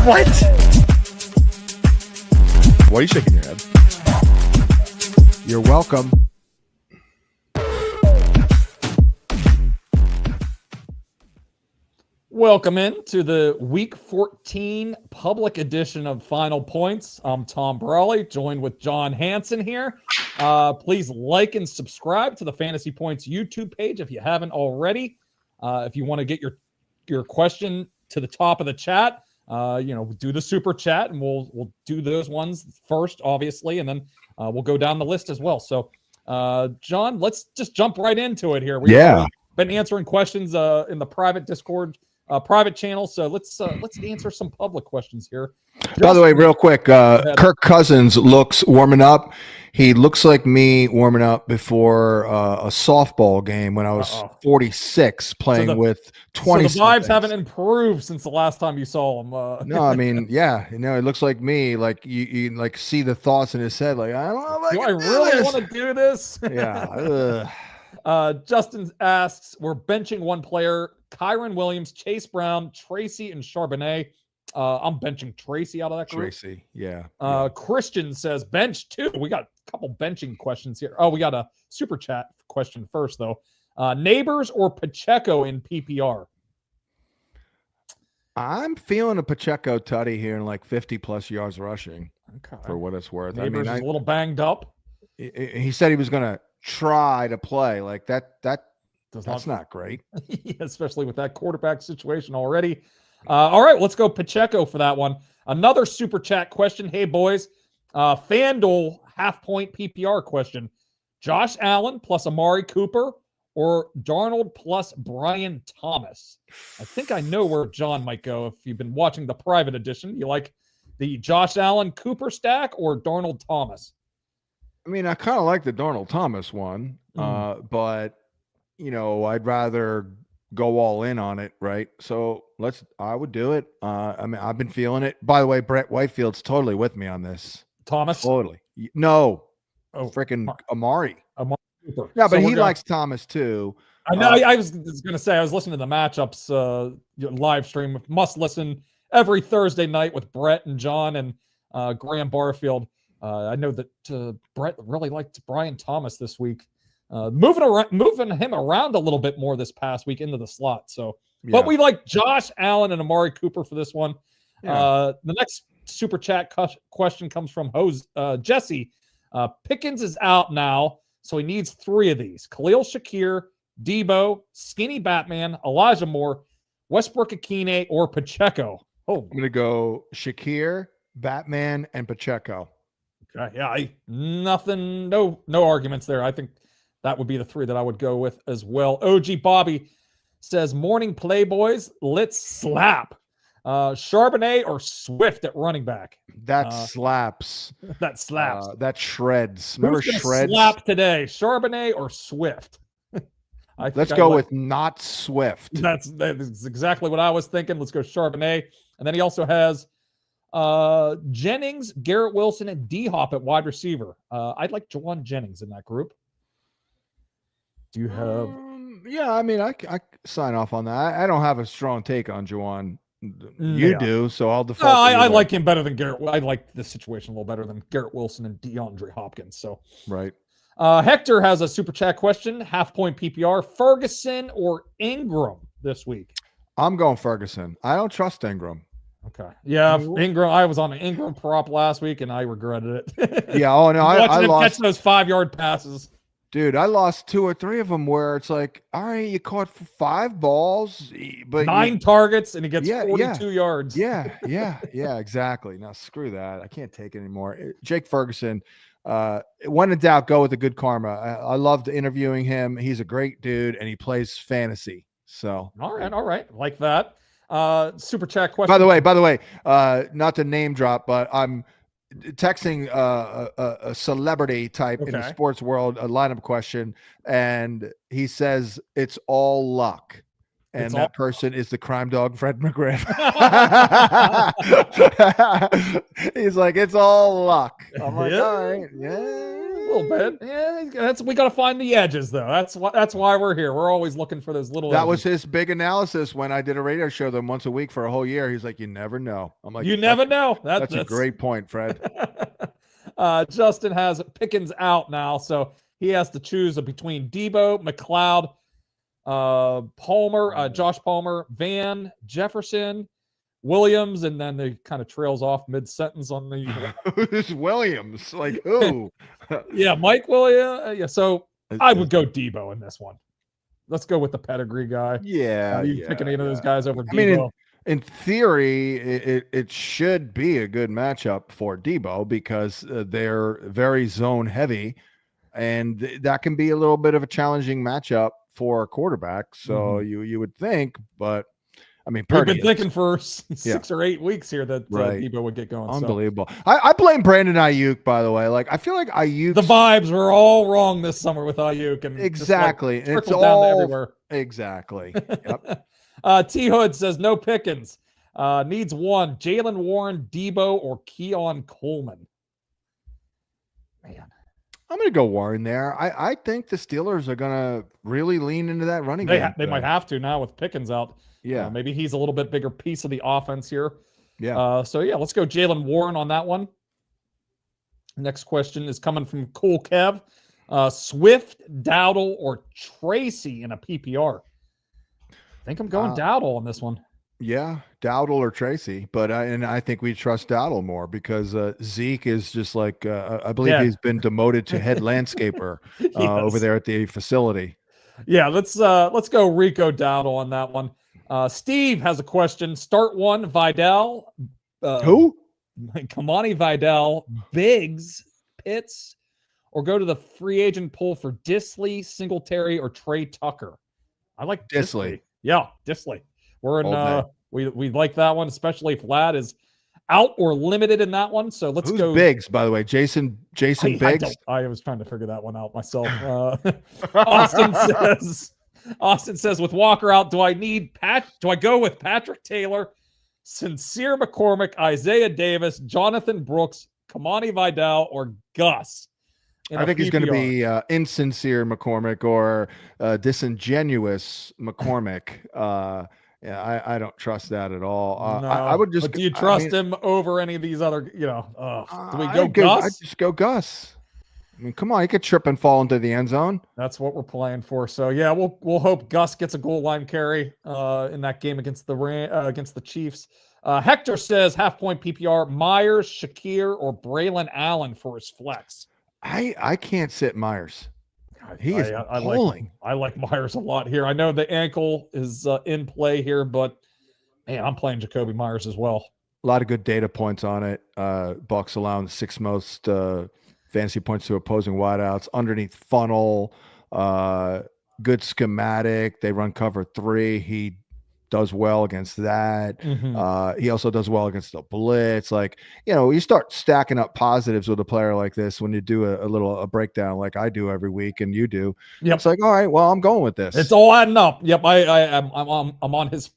What? Why are you shaking your head? You're welcome. Welcome in to the Week 14 public edition of Final Points. I'm Tom Brawley, joined with John Hansen here. Please like and subscribe to the Fantasy Points YouTube page if you haven't already. If you want to get your question to the top of the chat, do the super chat, and we'll do those ones first, obviously, and then we'll go down the list as well. So, John, let's just jump right into it here. We've been answering questions in the private Discord. Private channel, so let's answer some public questions here. By the way, real quick, Kirk Cousins looks warming up. He looks like me warming up before a softball game when I was 46, playing with 20. So the vibes haven't improved since the last time you saw him. No, I mean, yeah, it looks like me. Like you like see the thoughts in his head. Like, I don't know. Do I really want to do this? Yeah. Justin asks, we're benching one player, Kyron Williams, Chase Brown, Tracy, and Charbonnet. I'm benching Tracy out of that group. Tracy, yeah. Christian says bench two. We got a couple benching questions here. Oh, we got a super chat question first, though. Neighbors or Pacheco in PPR? I'm feeling a Pacheco tutty here in like 50-plus yards rushing, for what it's worth. Neighbors is a little banged up. He said he was going to try to play like that. That's not great. Especially with that quarterback situation already. All right, let's go Pacheco for that one. Another super chat question. Hey, boys. FanDuel half-point PPR question. Josh Allen plus Amari Cooper or Darnold plus Brian Thomas? I think I know where John might go if you've been watching the private edition. You like the Josh Allen Cooper stack or Darnold Thomas? I mean, I kind of like the Darnold Thomas one, but I'd rather go all in on it, right? So I would do it. I mean, I've been feeling it. By the way, Brett Whitefield's totally with me on this. Thomas? Totally. No. Freaking Amari. Cooper. No, but he likes Thomas too. I know. I was going to say, I was listening to the matchups live stream. Must listen every Thursday night with Brett and John and Graham Barfield. I know that Brett really liked Brian Thomas this week. Moving him around a little bit more this past week into the slot. So, but we like Josh Allen and Amari Cooper for this one. The next super chat question comes from Jesse. Pickens is out now, so he needs 3 of these: Khalil Shakir, Debo, Skinny Batman, Elijah Moore, Westbrook-Ikhine, or Pacheco. Oh, I'm gonna go Shakir, Batman, and Pacheco. Okay, yeah, no arguments there. I think that would be the 3 that I would go with as well. OG Bobby says, morning Playboys, let's slap. Charbonnet or Swift at running back? That slaps. That slaps. That shreds. Remember shreds? Slap today, Charbonnet or Swift? Let's go with not Swift. That's exactly what I was thinking. Let's go Charbonnet. And then he also has Jennings, Garrett Wilson, and D-Hop at wide receiver. I'd like Juwan Jennings in that group. Do you have? Yeah, I mean, I sign off on that. I don't have a strong take on Juwan. You do, so I'll default. No, I like him better than Garrett. I like this situation a little better than Garrett Wilson and DeAndre Hopkins. So right. Hector has a super chat question. Half-point PPR: Ferguson or Ingram this week? I'm going Ferguson. I don't trust Ingram. Okay. Yeah, Ingram. I was on an Ingram prop last week, and I regretted it. Yeah. Oh no, I lost catch those 5-yard passes. Dude, I lost 2 or 3 of them where it's like, all right, you caught 5 balls, but 9 targets, and he gets 42 yards. Yeah, exactly. Now, screw that. I can't take it anymore. Jake Ferguson, when in doubt, go with the good karma. I loved interviewing him. He's a great dude, and he plays fantasy. So, all right. Like that. Super chat question. By the way, not to name drop, but I'm texting a celebrity type in the sports world, a lineup question, and he says it's all luck. And that person is the crime dog, Fred McGriff. He's like, it's all luck. I'm like, all right, yeah. little bit. Yeah, we got to find the edges, though. That's why we're here. We're always looking for those little. That edges. was his big analysis when I did a radio show them once a week for a whole year. He's like, "You never know." I'm like, "You never know." That's a great point, Fred. Justin has Pickens out now, so he has to choose between Debo, McLeod, Palmer, Josh Palmer, Van, Jefferson, Williams, and then they kind of trails off mid-sentence on the. Who's Williams? Like who? Yeah, Mike Williams. Yeah, so I would go Debo in this one. Let's go with the pedigree guy. Yeah, you picking any of those guys over Debo? I mean, in theory, it should be a good matchup for Debo because they're very zone heavy, and that can be a little bit of a challenging matchup for a quarterback. So you would think, but I mean, we've been thinking for 6 or 8 weeks here that Debo would get going. Unbelievable. So. I blame Brandon Ayuk, by the way. Like, I feel like Ayuk. The vibes were all wrong this summer with Ayuk, and exactly. Just, it's all down to everywhere. Exactly. Yep. T Hood says no Pickens. Needs one: Jalen Warren, Debo, or Keon Coleman. Man, I'm going to go Warren there. I think the Steelers are going to really lean into that running game. They might have to now with Pickens out. Yeah. Maybe he's a little bit bigger piece of the offense here. Yeah. So let's go Jalen Warren on that one. Next question is coming from Cool Kev. Swift, Dowdle, or Tracy in a PPR? I think I'm going Dowdle on this one. Yeah, Dowdle or Tracy, but I think we trust Dowdle more because Zeke is just like I believe he's been demoted to head landscaper over there at the facility. Yeah, let's go Rico Dowdle on that one. Steve has a question. Start one, Vidal. Who? Kamani Vidal, Biggs, Pitts, or go to the free agent pool for Disley, Singletary, or Trey Tucker. I like Disley. Yeah, Disley. We're in. We like that one, especially if Vlad is out or limited in that one. So let's go. Biggs, by the way, Jason Biggs. I was trying to figure that one out myself. Austin says, with Walker out, do I go with Patrick Taylor, Sincere McCormick, Isaiah Davis, Jonathan Brooks, Kamani Vidal, or Gus? I think he's going to be insincere McCormick or disingenuous McCormick. Yeah, I don't trust that at all. No, I would just. But do you trust him over any of these other? Do we go Gus? I just go Gus. I mean, come on, he could trip and fall into the end zone. That's what we're playing for. So yeah, we'll hope Gus gets a goal line carry in that game against the Chiefs. Hector says half-point PPR: Myers, Shakir, or Braylon Allen for his flex. I can't sit Myers. He is pulling. I like Myers a lot here. I know the ankle is in play here, but man, I'm playing Jacoby Myers as well. A lot of good data points on it. Bucks allowing the 6th most fantasy points to opposing wideouts. Underneath funnel, good schematic. They run cover 3. He does well against that. Mm-hmm. He also does well against the blitz. Like, you start stacking up positives with a player like this when you do a breakdown like I do every week and you do. Yep. It's like, all right, well, I'm going with this. It's all adding up. Yep. I'm on his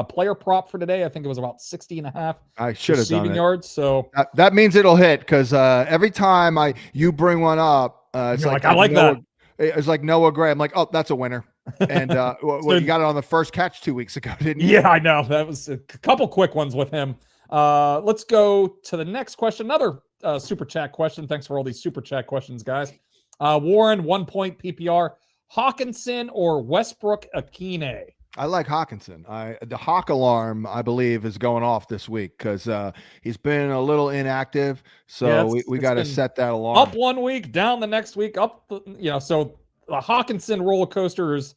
player prop for today. I think it was about 60.5. I should have done it. Yards. So that means it'll hit because every time you bring one up, it's like I like that. It's like Noah Gray. I'm like, oh, that's a winner. And you got it on the first catch 2 weeks ago, didn't you? Yeah, I know. That was a couple quick ones with him. Let's go to the next question. Another super chat question. Thanks for all these super chat questions, guys. Warren, 1 point PPR. Hawkinson or Westbrook Akine? I like Hawkinson. The Hawk alarm, I believe, is going off this week because he's been a little inactive. So we got to set that alarm. Up 1 week, down the next week, up. So the Hawkinson roller coaster is.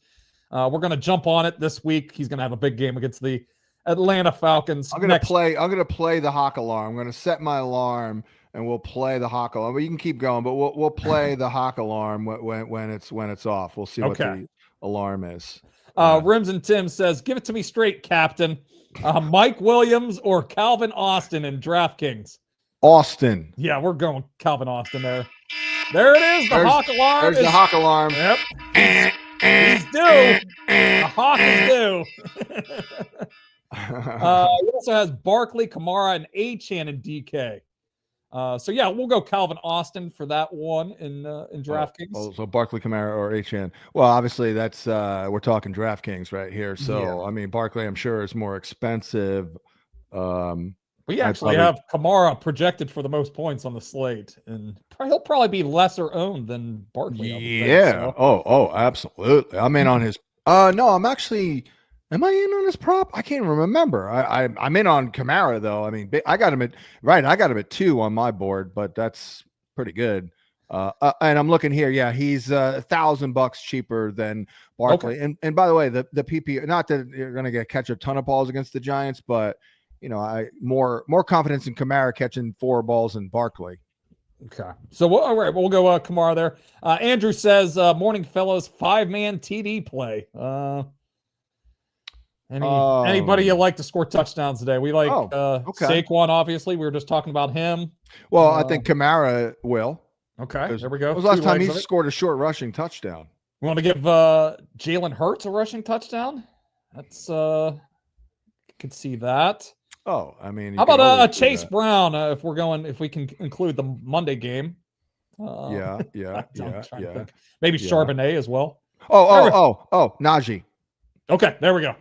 We're going to jump on it this week. He's going to have a big game against the Atlanta Falcons. I'm going to play the Hawk alarm. I'm going to set my alarm and we'll play the Hawk alarm. But you can keep going, but we'll play the Hawk alarm when it's off. We'll see what the alarm is. Rims and Tim says, give it to me straight, Captain. Mike Williams or Calvin Austin in DraftKings? Austin. Yeah, we're going Calvin Austin there. There it is. The Hawk alarm. There's the Hawk alarm. Yep. He's due. The Hawk is due. He also has Barkley, Kamara, and Achane in DK. So yeah, we'll go Calvin Austin for that one in DraftKings. So Barkley, Kamara, or HN. Well, obviously that's we're talking DraftKings right here. So I mean, Barkley, I'm sure is more expensive. We actually have Kamara projected for the most points on the slate, and he'll probably be lesser owned than Barkley. Yeah. Oh, absolutely. I'm in on his. No, I'm actually. Am I in on his prop? I can't remember. I'm in on Kamara though. I mean, I got him at I got him at 2 on my board, but that's pretty good. And I'm looking here. Yeah, he's $1,000 cheaper than Barkley. Okay. And by the way, the PP. Not that you're going to catch a ton of balls against the Giants, but I more confidence in Kamara catching 4 balls than Barkley. Okay. So all right, we'll go Kamara there. Andrew says, "Morning, fellows. 5-man TD play. Anybody you like to score touchdowns today? We like Saquon, obviously. We were just talking about him. Well, I think Kamara will. Okay, there we go. When was the last time he scored a short rushing touchdown? We want to give Jalen Hurts a rushing touchdown? That's could see that. Oh, I mean, how about a Chase Brown if we can include the Monday game? Yeah. Maybe Charbonnet as well. Oh, Najee. Okay, there we go.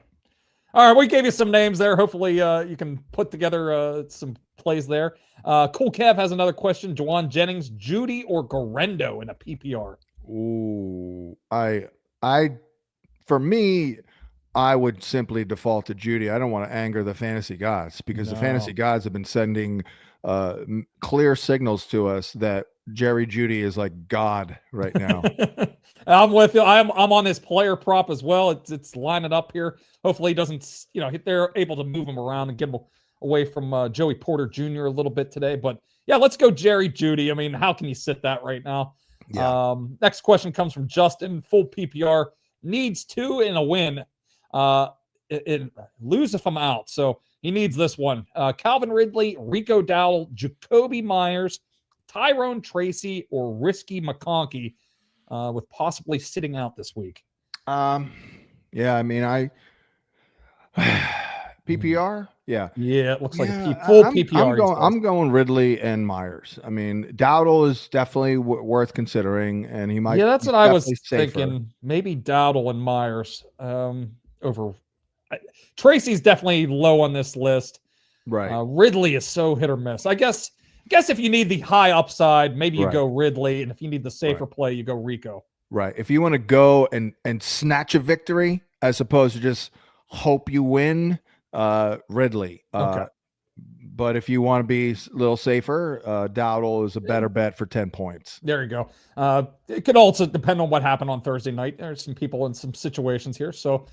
All right, we gave you some names there. Hopefully, you can put together some plays there. Cool Kev has another question. Juwan Jennings, Judy, or Garendo in a PPR? Ooh, for me, I would simply default to Judy. I don't want to anger the fantasy gods because the fantasy gods have been sending clear signals to us that Jerry Judy is like God right now. I'm with you. I'm on this player prop as well. It's lining up here. Hopefully he doesn't, they're able to move him around and get him away from Joey Porter Jr. a little bit today. But yeah, let's go Jerry Judy. I mean, how can you sit that right now? Yeah. Next question comes from Justin. Full PPR, needs 2 in a win. Lose if I'm out. So he needs this one. Calvin Ridley, Rico Dowdle, Jacoby Myers, Tyrone Tracy, or Risky McConkey, with possibly sitting out this week. Yeah, I mean, PPR. Yeah, it looks like full PPR. I'm going Ridley and Myers. I mean, Dowdle is definitely worth considering, and he might. Yeah, that's what I was thinking. Maybe Dowdle and Myers over. Tracy's definitely low on this list. Right. Ridley is so hit or miss. I guess if you need the high upside, maybe you go Ridley, and if you need the safer play, you go Rico. Right. If you want to go and snatch a victory as opposed to just hope you win, Ridley. Okay. But if you want to be a little safer, Dowdle is a better bet for 10 points. There you go. It could also depend on what happened on Thursday night. There's some people in some situations here. So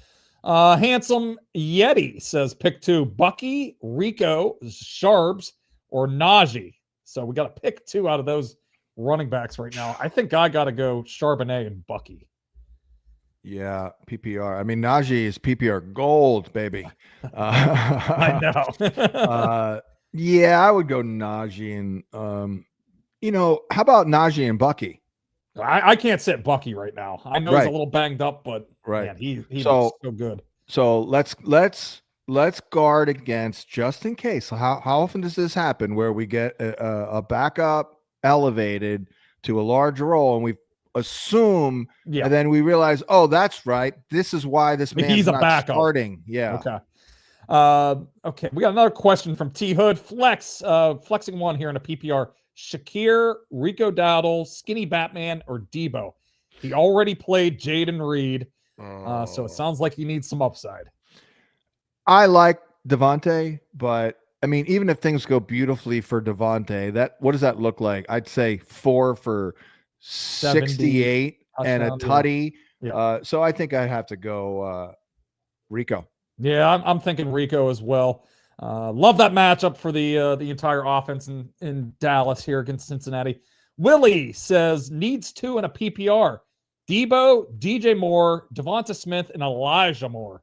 Handsome Yeti says pick 2, Bucky, Rico, Sharbs, or Najee. So we got to pick 2 out of those running backs right now. I think I got to go Charbonnet and Bucky. Yeah, PPR. I mean, Najee is PPR gold, baby. I know. Yeah, I would go Najee and how about Najee and Bucky? I can't sit Bucky right now. I know he's a little banged up, but man, he looks so good. So let's guard against, just in case. How often does this happen where we get a backup elevated to a large role and we assume and then we realize, oh, that's right, this is why this man's he's a not backup starting. Yeah. Okay, we got another question from T Hood. Flexing one here in a PPR. Shakir, Rico Dowdle, Skinny Batman, or Debo? He already played Jaden Reed, so it sounds like he needs some upside. I like Devontae, but I mean, even if things go beautifully for Devontae, what does that look like? I'd say 4 for 68 and a tutty. Yeah. So I think I'd have to go Rico. Yeah, I'm thinking Rico as well. Love that matchup for the entire offense in Dallas here against Cincinnati. Willie says needs 2 in a PPR. Debo, DJ Moore, Devonta Smith, and Elijah Moore.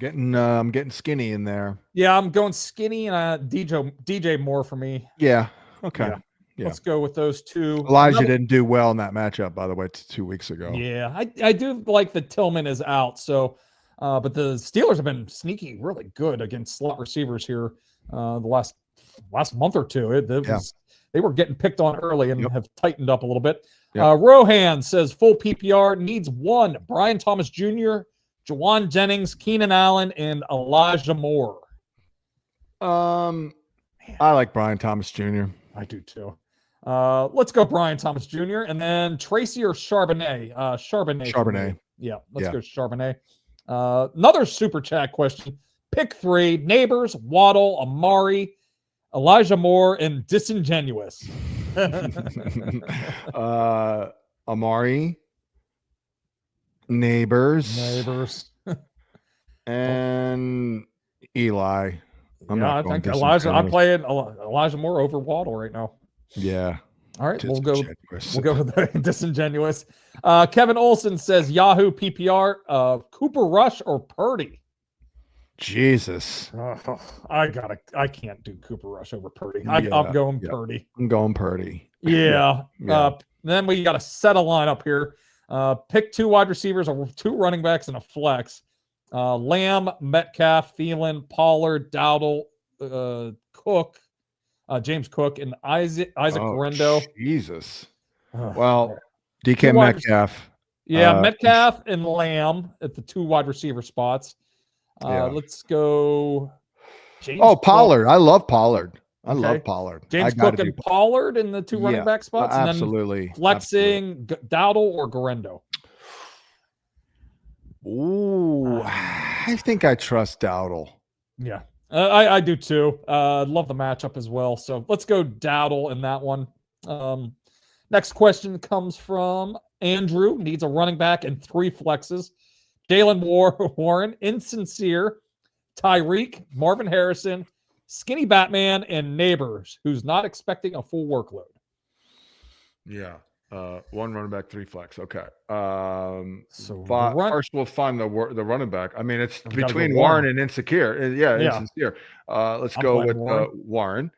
I'm getting skinny in there. Yeah, I'm going skinny and DJ Moore for me. Yeah. Okay. Yeah. Let's go with those 2. Elijah didn't do well in that matchup, by the way, 2 weeks ago. Yeah, I do like that Tillman is out. So, but the Steelers have been sneaky really good against slot receivers here the last last month or two. They were getting picked on early and have tightened up a little bit. Yep. Rohan says full PPR needs one. Brian Thomas Jr., Jawan Jennings, Keenan Allen, and Elijah Moore. I like Brian Thomas Jr. I do too. Let's go Brian Thomas Jr. and then Tracy or Charbonnet. Charbonnet. Yeah, let's go Charbonnet. Another super chat question. Pick three: Neighbors, Waddle, Amari, Elijah Moore, and Disingenuous. Amari, Neighbors, and Eli. I think Elijah. I'm playing Elijah Moore over Waddle right now. Yeah. All right, we'll go with the Disingenuous. Kevin Olson says Yahoo PPR, Cooper Rush or Purdy. Jesus. I can't do Cooper Rush over Purdy. I'm going Purdy. I'm going Purdy. Yeah. Then we got to set a lineup here. Pick two wide receivers or two running backs and a flex. Lamb, Metcalf, Thielen, Pollard, Dowdle, Cook, James Cook, and Isaac Guerrero. Jesus. Well, DK Metcalf. Metcalf and Lamb at the two wide receiver spots. Let's go. James Pollard. Cook. I love Pollard. I love Pollard. James Cook and Pollard in the two running back spots. And absolutely. Then flexing Dowdle or Guerrero. Ooh, I think I trust Dowdle. Yeah, I do too. Love the matchup as well. So let's go Dowdle in that one. Next question comes from Andrew. Needs a running back and three flexes. Jalen Warren, Insincere, Tyreek, Marvin Harrison, Skinny Batman, and Neighbors, who's not expecting a full workload. Yeah. One running back, three flex. Okay. So first we'll find the running back. I mean, it's between Warren and Insecure. Insincere. Let's go with Warren,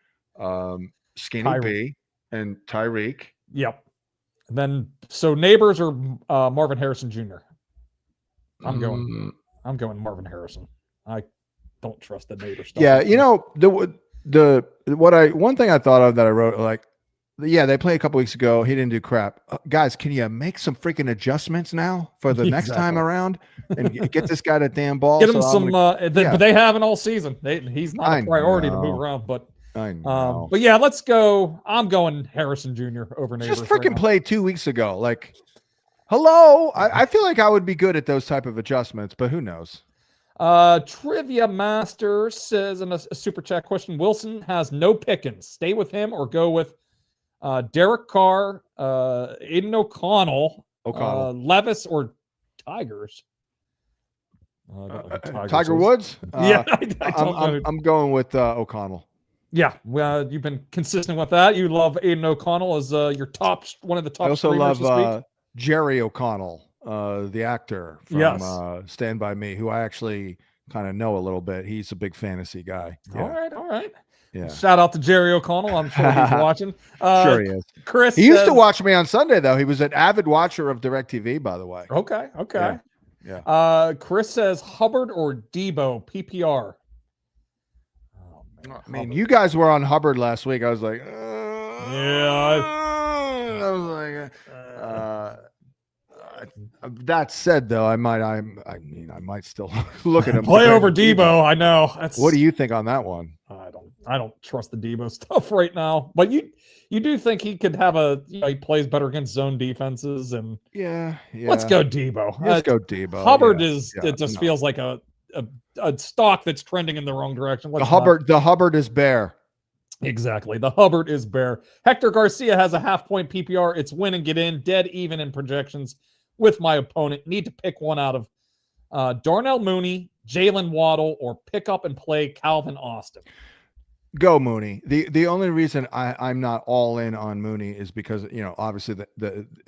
Skinny Tyreek. B, and Tyreek. Yep. And then so Neighbors or Marvin Harrison Jr. I'm going Marvin Harrison. I don't trust the Neighbor stuff. Yeah, one thing I thought of that I wrote they played a couple weeks ago. He didn't do crap. Guys, can you make some freaking adjustments now for the next time around and get this guy the damn ball? Get him but they haven't all season. He's not a priority to move around. But I know. But yeah, let's go. I'm going Harrison Jr. over Neighbors. Just freaking played 2 weeks ago. Like, hello. I feel like I would be good at those type of adjustments, but who knows? Trivia Master says in a super chat question: Wilson has no Pickens. Stay with him or go with Derek Carr, Aiden O'Connell, Levis, or Tigers. Tiger Woods? I'm going with O'Connell. Yeah, you've been consistent with that. You love Aiden O'Connell as your one of the top. I also love Jerry O'Connell, the actor from Stand By Me, who I actually kind of know a little bit. He's a big fantasy guy. Yeah. All right. Yeah. Shout out to Jerry O'Connell. I'm sure he's watching. Sure he is. Chris, he used to watch me on Sunday, though. He was an avid watcher of DirecTV, by the way. Okay. Yeah. Chris says Hubbard or Debo PPR. Oh, man, I mean, you guys were on Hubbard last week. I was like, that said, though, I might still look at him. Play over Debo. I know. What do you think on that one? I don't trust the Debo stuff right now. But you do think he could have he plays better against zone defenses and let's go Debo. Let's go Debo. Hubbard feels like a stock that's trending in the wrong direction. The Hubbard is bare. Exactly. The Hubbard is bare. Hector Garcia has a half-point PPR. It's win and get in, dead even in projections with my opponent. Need to pick one out of Darnell Mooney, Jalen Waddle, or pick up and play Calvin Austin. Go Mooney. The only reason I'm not all in on Mooney is because obviously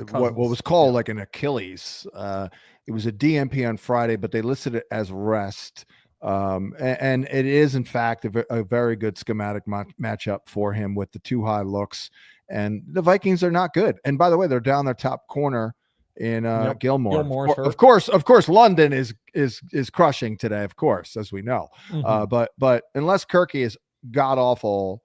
what was called like an Achilles. It was a DNP on Friday, but they listed it as rest. And it is in fact a very good schematic matchup for him with the two high looks, and the Vikings are not good. And by the way, they're down their top corner in Gilmore. Of course, London is crushing today, of course, as we know. Mm-hmm. But unless Kirky is god awful.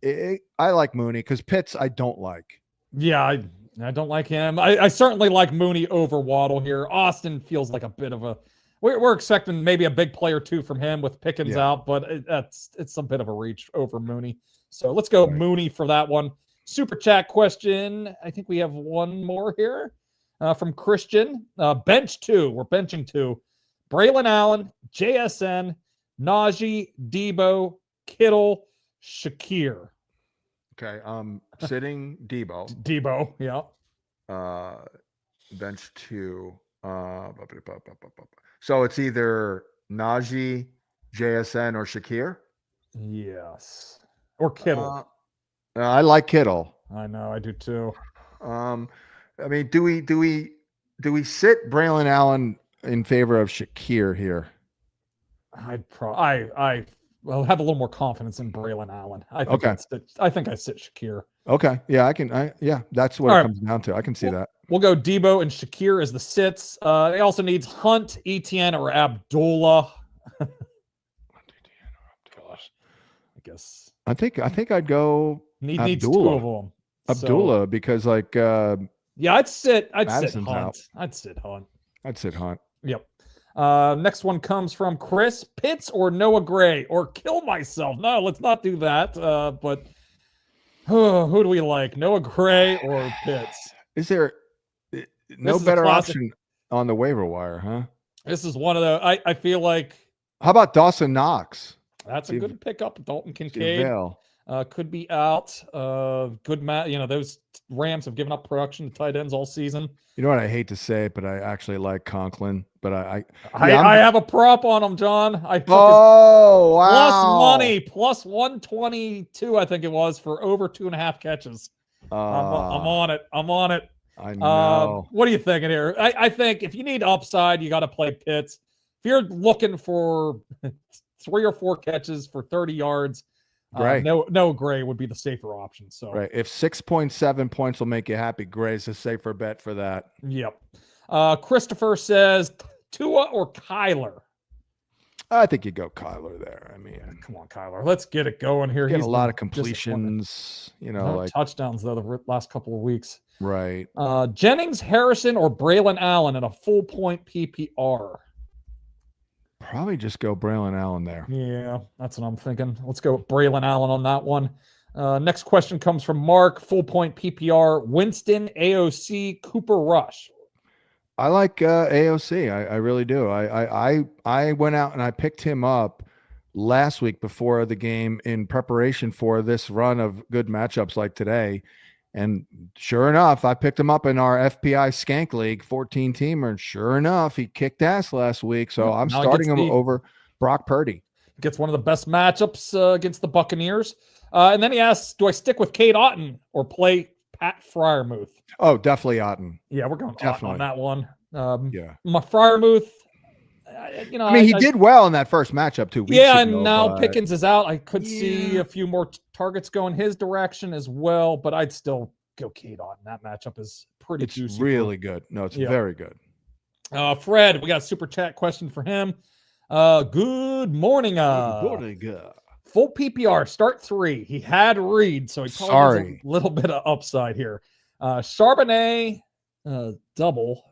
I like Mooney because Pitts I don't like. Yeah, I don't like him. I certainly like Mooney over Waddle here. Austin feels like a bit of a. We're expecting maybe a big player too from him with Pickens out, but it's a bit of a reach over Mooney. So let's go Mooney for that one. Super chat question. I think we have one more here from Christian. Bench 2. We're benching 2. Braylon Allen, JSN, Najee, Debo, Kittle, Shakir. Okay, sitting Debo. Debo, yeah. Bench 2. So it's either Najee, JSN, or Shakir. Yes, or Kittle. I like Kittle. I know, I do too. I mean, do we sit Braylon Allen in favor of Shakir here? I have a little more confidence in Braylon Allen. I think I sit Shakir. Okay, yeah, that's what it comes down to. I can see that. We'll go Debo and Shakir as the sits. They also needs Hunt, Etienne, or Abdullah. Gosh, I guess. I think I'd go. Needs 2 of them. Abdullah, because I'd sit Hunt. Out. I'd sit Hunt. Yep. Next one comes from Chris. Pitts or Noah Gray or kill myself. No, let's not do that. But who do we like? Noah Gray or Pitts? Is there no better option on the waiver wire, huh? This is one of the. I feel like. How about Dawson Knox? That's a good pickup. Dalton Kincaid could be out. Good match. Those Rams have given up production to tight ends all season. You know what I hate to say it, but I actually like Conklin. But I have a prop on him, John. I took wow. Plus money, plus 122, I think it was, for over 2.5 catches. I'm on it. I know. What are you thinking here? I think if you need upside, you got to play Pitts. If you're looking for 3 or 4 catches for 30 yards, no Gray would be the safer option. So if 6.7 points will make you happy, Gray's a safer bet for that. Yep. Christopher says Tua or Kyler. I think you go Kyler there. I mean, come on, Kyler. Let's get it going here. He's a lot of completions. No touchdowns though the last couple of weeks. Right. Jennings, Harrison, or Braylon Allen in a full point PPR. Probably just go Braylon Allen there. Yeah, that's what I'm thinking. Let's go with Braylon Allen on that one. Next question comes from Mark. Full point PPR. Winston, AOC, Cooper Rush. I like AOC. I really do. I went out and I picked him up last week before the game in preparation for this run of good matchups like today. And sure enough, I picked him up in our FPI Skank League 14-teamer. And sure enough, he kicked ass last week. So I'm starting him over Brock Purdy. Gets one of the best matchups against the Buccaneers. And then he asks, do I stick with Cade Otton or play Pat Freiermuth? Oh, definitely Otton. Yeah, we're going Otton on that one. My Freiermuth, I mean, he did well in that first matchup 2 weeks ago. Yeah, and now Pickens is out. I could see a few more targets going his direction as well, but I'd still go Cade Otton. That matchup is pretty juicy. It's really good. No, it's very good. Fred, we got a super chat question for him. Good morning. Full PPR, start 3. He had Reed, so he probably has a little bit of upside here. Charbonnet, double.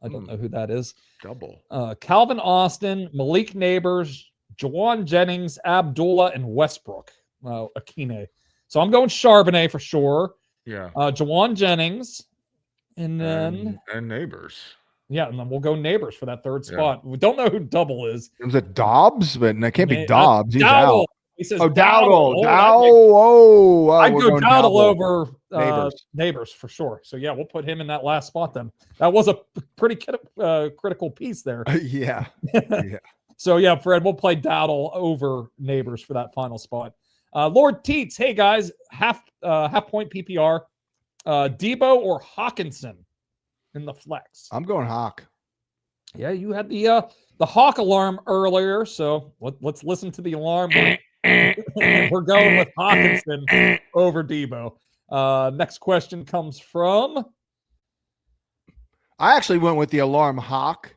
I don't know who that is. Double. Calvin Austin, Malik Neighbors, Jawan Jennings, Abdullah, and Westbrook. Akine. So I'm going Charbonnet for sure. Yeah. Jawan Jennings. And then... And Neighbors. Yeah, and then we'll go Neighbors for that third spot. We don't know who double is. It was a Dobbs, but it can't be Dobbs. He's Dowdle. out. He says Dowdle. I'd go Dowdle over Neighbors for sure. So yeah, we'll put him in that last spot then. That was a pretty critical piece there. Yeah. So yeah, Fred, we'll play Dowdle over Neighbors for that final spot. Lord Teets, hey guys, half point PPR. Debo or Hawkinson in the flex? I'm going Hawk. Yeah, you had the Hawk alarm earlier, so let's listen to the alarm. We're going with Hawkinson over Debo. Next question comes from... I actually went with the alarm Hawk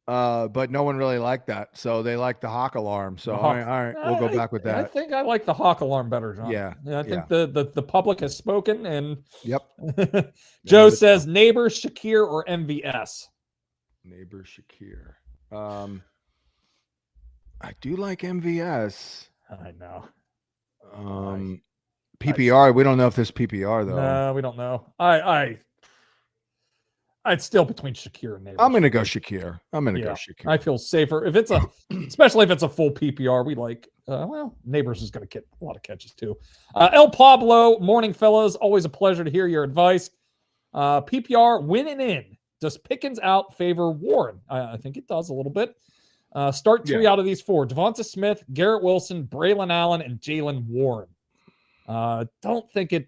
but no one really liked that. So they like the Hawk alarm. So all right, we'll go back with that. I think I like the Hawk alarm better, John. Yeah. I think the public has spoken, and yep. Joe says neighbors, Shakir, or MVS. Neighbor Shakir. I do like MVS. I know. PPR. We don't know if there's PPR though. No, we don't know. I'd still between Shakir and Neighbors. I'm gonna go Shakir. Go Shakir. I feel safer if it's especially if it's a full PPR. We like. Neighbors is going to get a lot of catches too. El Pablo, morning fellas. Always a pleasure to hear your advice. PPR winning in. Does Pickens out favor Warren? I think it does a little bit. Start 3 out of these 4. Devonta Smith, Garrett Wilson, Braylon Allen, and Jalen Warren. Don't think it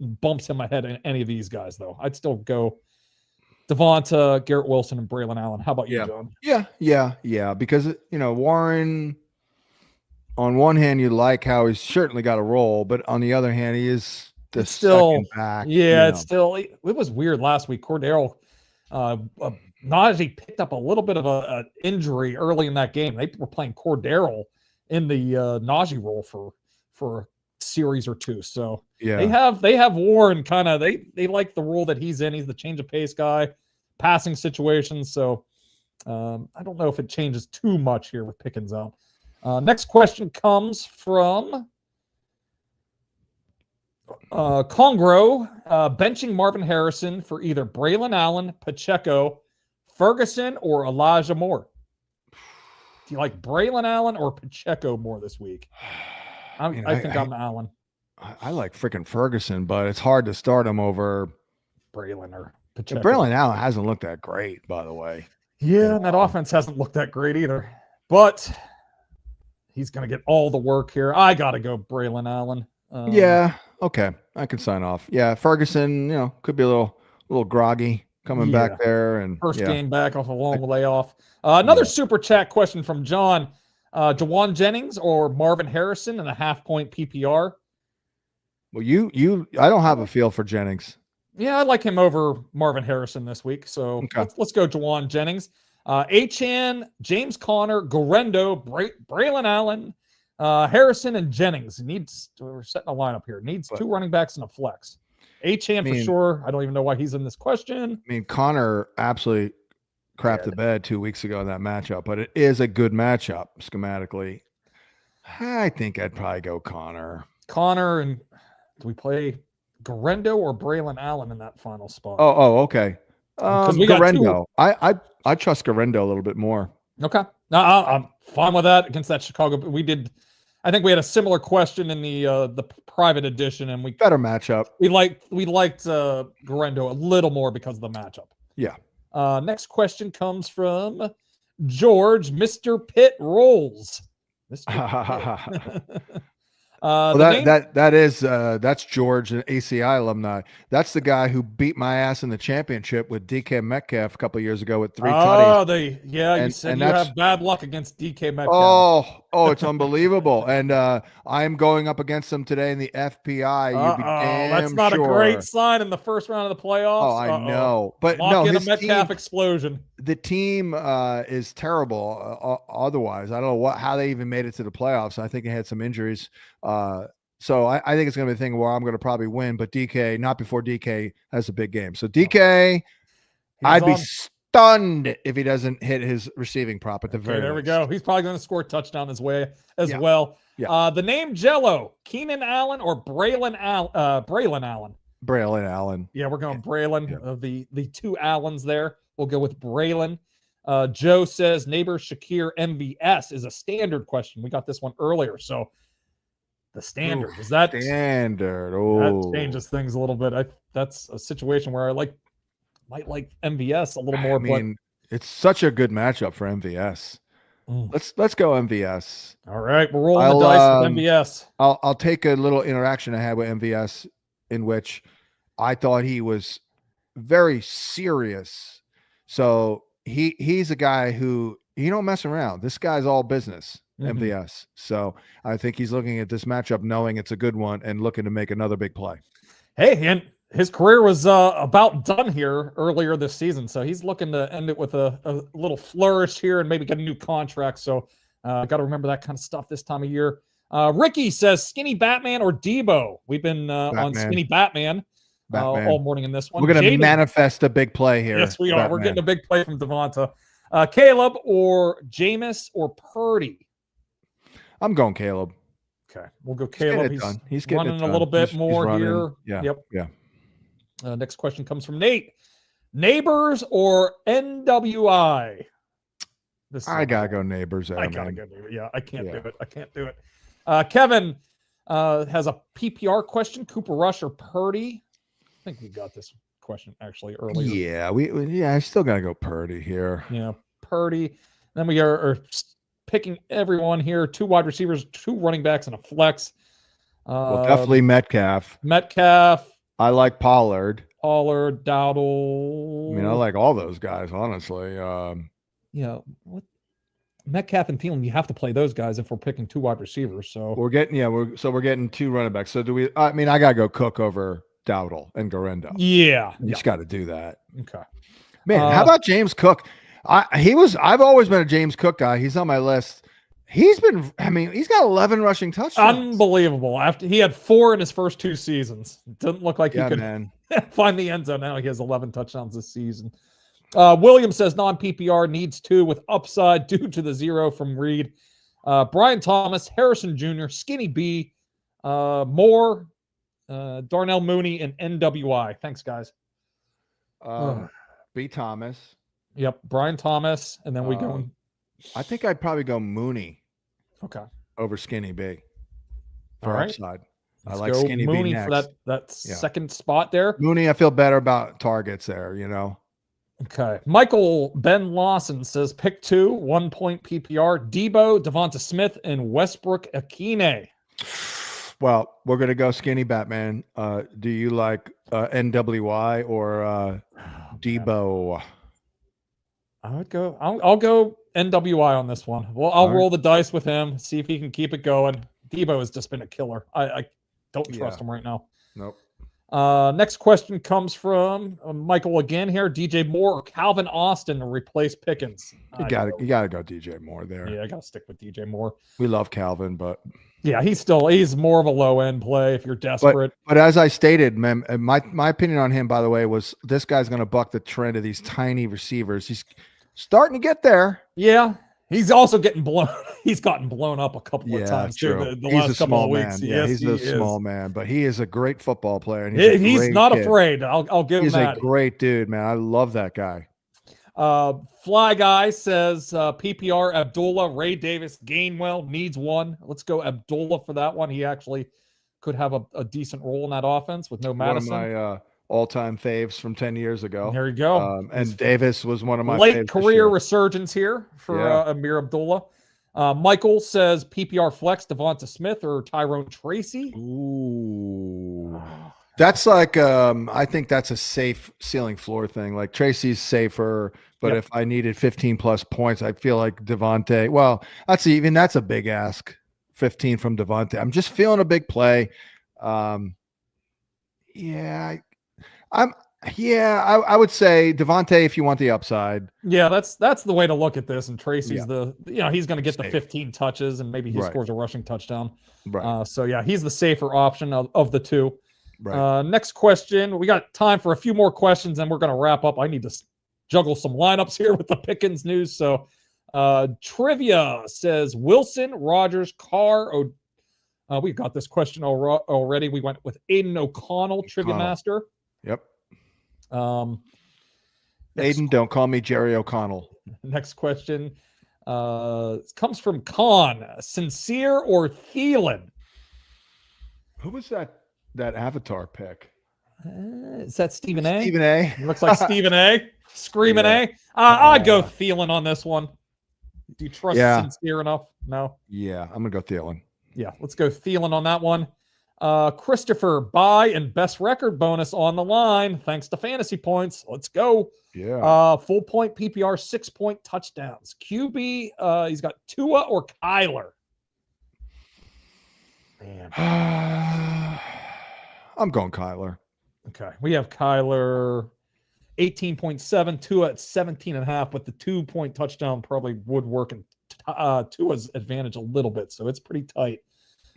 bumps him ahead in any of these guys, though. I'd still go Devonta, Garrett Wilson, and Braylon Allen. How about you, John? Yeah. Because, Warren, on one hand, you like how he's certainly got a role, but on the other hand, he is the second back. Yeah, it was weird last week. Cordero, Najee picked up a little bit of an injury early in that game. They were playing Cordero in the Najee role for a series or two. So they have Warren kind of they like the role that he's in. He's the change of pace guy, passing situations. So I don't know if it changes too much here with Pickens out. Next question comes from Congro, benching Marvin Harrison for either Braylon Allen, Pacheco, Ferguson, or Elijah Moore. Do you like Braylon Allen or Pacheco more this week? I think I'm Allen. I like freaking Ferguson, but it's hard to start him over Braylon or Pacheco. Braylon Allen hasn't looked that great, by the way. Yeah, and that offense hasn't looked that great either. But he's going to get all the work here. I got to go Braylon Allen. Okay. I can sign off. Yeah, Ferguson, could be a little groggy coming back there. And first game back off a long layoff. Another super chat question from John. Jawan Jennings or Marvin Harrison in a half-point PPR? Well, I don't have a feel for Jennings. Yeah, I like him over Marvin Harrison this week. So let's go Jawan Jennings. Achane, James Conner, Gorendo, Braylon Allen, Harrison, and Jennings. We're setting a lineup here. Needs 2 running backs and a flex. Achane for sure. I don't even know why he's in this question. Connor absolutely crapped the bed 2 weeks ago in that matchup, but it is a good matchup schematically. I think I'd probably go Connor. And do we play Gorendo or Braylon Allen in that final spot? Oh, okay. Gorendo. I trust Gorendo a little bit more. Okay. No, I'm fine with that against that Chicago. I think we had a similar question in the private edition, and better matchup. We liked Gorendo a little more because of the matchup. Yeah. Next question comes from George, Mr. Pitt Rolls. That's George, an ACI alumni. That's the guy who beat my ass in the championship with DK Metcalf a couple of years ago with 3 tutties. You said you have bad luck against DK Metcalf. Oh, it's unbelievable. And I'm going up against him today in the FPI. That's not a great sign in the first round of the playoffs. Oh, I know. But no, his Metcalf explosion. The team is terrible otherwise. I don't know how they even made it to the playoffs. I think they had some injuries. So I think it's going to be a thing where I'm going to probably win, but DK, not before DK has a big game. So DK, I'd be stunned if he doesn't hit his receiving prop at the very there least. We go. He's probably going to score a touchdown his way as well. Yeah. The name Jello, Keenan Allen or Braylon Allen? Braylon Allen. Yeah, we're going Braylon. The 2 Allens there. We'll go with Braylon. Joe says neighbor Shakir MVS is a standard question. We got this one earlier. So the standard is that standard. That changes things a little bit. That's a situation where I might like MVS a little more. But it's such a good matchup for MVS. Let's go MVS. All right, we're rolling the dice with MVS. I'll take a little interaction I had with MVS in which I thought he was very serious. So he's a guy who you don't mess around. This guy's all business. MVS. So I think he's looking at this matchup knowing it's a good one and looking to make another big play. Hey, and his career was about done here earlier this season, so he's looking to end it with a little flourish here and maybe get a new contract. So got to remember that kind of stuff this time of year. Ricky says Skinny Batman or Debo. We've been on Skinny Batman all morning in this one. We're going to manifest a big play here. Yes, we are. We're getting a big play from Devonta. Caleb or Jameis or Purdy? I'm going Caleb. Okay, we'll go Caleb. He's running a little bit more here. Yeah. Yep. Yeah. Next question comes from Nate. Neighbors or NWI? I gotta go Neighbors. I gotta go Neighbors. Yeah, I can't do it. I can't do it. Kevin has a PPR question. Cooper Rush or Purdy? I think we got this question actually earlier. Yeah, I still gotta go Purdy here. Yeah, Purdy. Then we are picking everyone here: 2 wide receivers, 2 running backs, and a flex. Well, definitely Metcalf. I like Pollard, Dowdle. I mean, I like all those guys, honestly. What Metcalf and Thielen, you have to play those guys if we're picking 2 wide receivers. So we're getting 2 running backs. So do we? I mean, I gotta go Cook over Dowdle and Garendo. Yeah, you just got to do that. Okay, man. How about James Cook? I've always been a James Cook guy. He's on my list. He's got 11 rushing touchdowns. Unbelievable. After he had 4 in his first 2 seasons. It didn't look like he could find the end zone. Now he has 11 touchdowns this season. William says non-PPR needs 2 with upside due to the 0 from Reed. Brian Thomas, Harrison Jr., Skinny B, Moore, Darnell Mooney, and NWI. Thanks, guys. B. Thomas. Yep, Brian Thomas, and then we go. I think I'd probably go Mooney. Okay. Over Skinny B. For upside. Let's I like Skinny Mooney B next. For that second spot there. Mooney, I feel better about targets there, Okay. Michael Ben Lawson says pick 2, 1 point PPR, Debo, Devonta Smith, and Westbrook Akine. Well, we're going to go Skinny Batman. Do you like NWI or Debo? I'll go NWI on this one. Well, I'll roll the dice with him, see if he can keep it going. Debo has just been a killer. I don't trust him right now. Nope. Next question comes from Michael again here. DJ Moore or Calvin Austin to replace Pickens? You gotta go DJ Moore there. Yeah, I gotta stick with DJ Moore. We love Calvin, but yeah, he's more of a low end play if you're desperate. But as I stated, my opinion on him, by the way, was this guy's gonna buck the trend of these tiny receivers. He's starting to get there. Yeah. He's also getting blown. He's gotten blown up a couple of times too. The last couple of weeks. Yeah, he's a small man, but he is a great football player. And he's not afraid. I'll give him that. He's a great dude, man. I love that guy. Fly Guy says PPR Abdullah, Ray Davis, Gainwell needs 1. Let's go Abdullah for that one. He actually could have a decent role in that offense with no Madison. One of my all-time faves from 10 years ago. There you go. And Davis was one of my late career resurgence here for Amir Abdullah. Michael says PPR flex Devonta Smith or Tyrone Tracy. Ooh, that's like I think that's a safe ceiling floor thing. Like Tracy's safer, but if I needed 15 plus points, I feel like Devontae. Well, that's a big ask. 15 from Devontae. I'm just feeling a big play. I would say Devontae if you want the upside. Yeah, that's the way to look at this. And Tracy's he's going to get the 15 touches and maybe he scores a rushing touchdown. Right. So yeah, he's the safer option of the 2. Right. Next question. We got time for a few more questions and we're going to wrap up. I need to juggle some lineups here with the Pickens news. So trivia says Wilson, Rodgers, Carr. We got this question already. We went with Aiden O'Connell, Trivia Master. Yep. Aiden, don't call me Jerry O'Connell. Next question comes from Khan. Sincere or Thielen? Who was that Avatar pick? Is that Stephen A? Stephen A. Looks like Stephen A. Screaming A. I'd go Thielen on this one. Do you trust Sincere enough? No? Yeah, I'm going to go Thielen. Yeah, let's go Thielen on that one. Christopher, buy and best record bonus on the line. Thanks to Fantasy Points. Let's go. Yeah. Full point PPR, 6-point touchdowns. QB, he's got Tua or Kyler. Man. I'm going Kyler. Okay. We have Kyler 18.7, Tua at 17.5, but the 2-point touchdown probably would work in Tua's advantage a little bit, so it's pretty tight.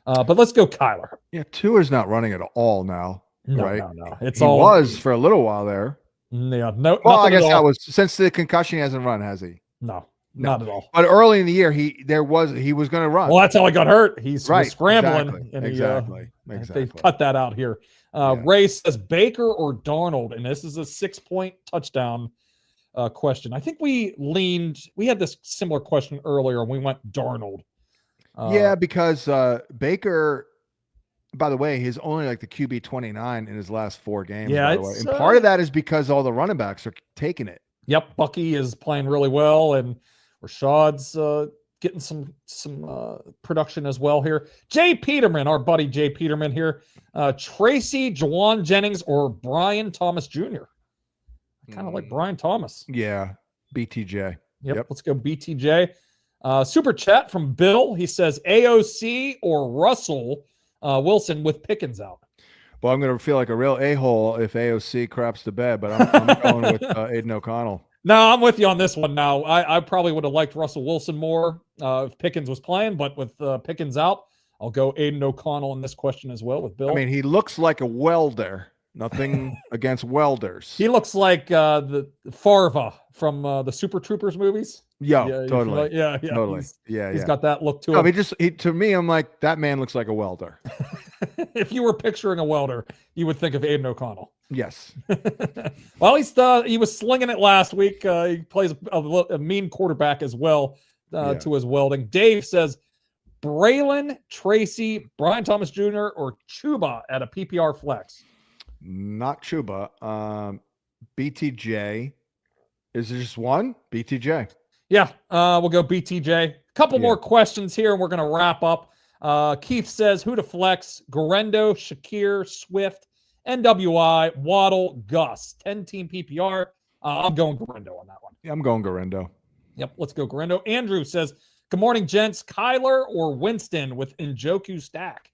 But let's go Kyler. Yeah, Tua's not running at all now, right? No. He was for a little while there. Yeah, no. Well, I guess that was since the concussion. He hasn't run, has he? No, not at all. But early in the year, he was going to run. Well, that's how he got hurt. He's right, scrambling. Exactly. They've cut that out here. Ray says Baker or Darnold, and this is a 6-point touchdown question. I think we had this similar question earlier, and we went Darnold. Yeah, because Baker, by the way, he's only like the QB 29 in his last 4 games. Yeah, by the way. And part of that is because all the running backs are taking it. Yep, Bucky is playing really well, and Rashad's getting some production as well here. Jay Peterman, our buddy Jay Peterman here. Tracy, Jawan Jennings, or Brian Thomas Jr. I kind of like Brian Thomas. Yeah, BTJ. Yep. Let's go BTJ. Super chat from Bill. He says AOC or Russell Wilson with Pickens out. Well, I'm going to feel like a real a-hole if AOC craps to bed, but I'm going with Aiden O'Connell. No, I'm with you on this one now. I probably would have liked Russell Wilson more if Pickens was playing, but with Pickens out, I'll go Aiden O'Connell in this question as well with Bill. I mean, he looks like a welder. Nothing against welders. He looks like the Farva from the Super Troopers movies. Yeah, totally. Totally. He's got that look to him. To me, I'm like, that man looks like a welder. If you were picturing a welder, you would think of Aiden O'Connell. Yes. Well, he was slinging it last week. He plays a mean quarterback as well to his welding. Dave says Braylon, Tracy, Brian Thomas Jr., or Chuba at a PPR flex. Not Chuba. BTJ. Is there just one? BTJ. Yeah, we'll go BTJ. Couple more questions here, and we're going to wrap up. Keith says, who to flex? Garendo, Shakir, Swift, NWI, Waddle, Gus. 10-team PPR. I'm going Garendo on that one. Yeah, I'm going Garendo. Yep, let's go Garendo. Andrew says, good morning, gents. Kyler or Winston with Njoku stack?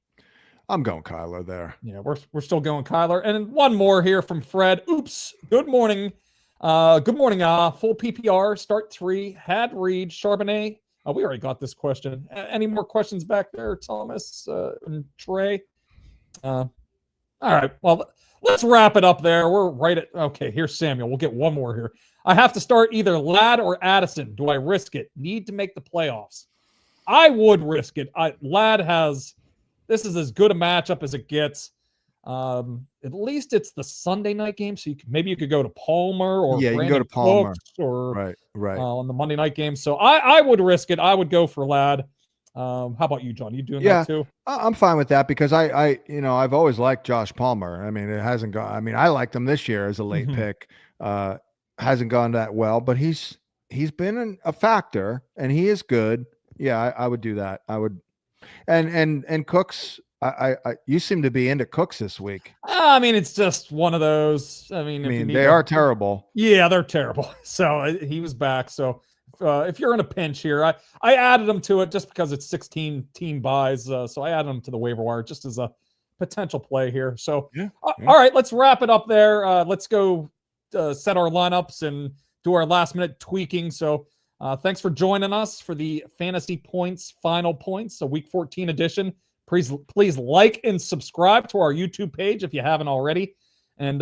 I'm going Kyler there. Yeah, we're still going Kyler. And one more here from Fred. Oops. Good morning. Good morning. Full PPR, start 3. Had Reed, Charbonnet. We already got this question. Any more questions back there, Thomas and Trey? All right. Well, let's wrap it up there. We're right at, okay, here's Samuel. We'll get one more here. I have to start either Ladd or Addison. Do I risk it? Need to make the playoffs. I would risk it. This is as good a matchup as it gets. At least it's the Sunday night game, so maybe you could go to Palmer or you can go to Palmer Cooks or right on the Monday night game. So I would risk it. I would go for Ladd. How about you, John? You doing that too? I'm fine with that because I've always liked Josh Palmer. I mean, it hasn't gone. I mean, I liked him this year as a late pick. Hasn't gone that well, but he's been a factor and he is good. Yeah, I would do that. I would. And Cooks, you seem to be into Cooks this week. I mean, it's just one of those. I mean, they are terrible. Yeah, they're terrible. So he was back. So if you're in a pinch here, I added him to it just because it's 16 team buys. So I added him to the waiver wire just as a potential play here. So all right, let's wrap it up there. Let's go set our lineups and do our last minute tweaking. So thanks for joining us for the Fantasy Points Final Points, a Week 14 edition. Please like and subscribe to our YouTube page if you haven't already, and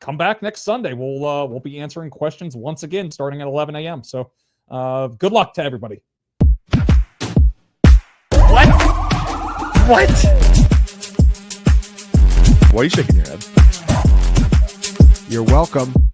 come back next Sunday. We'll be answering questions once again starting at 11 a.m. So good luck to everybody. What? Why are you shaking your head? You're welcome.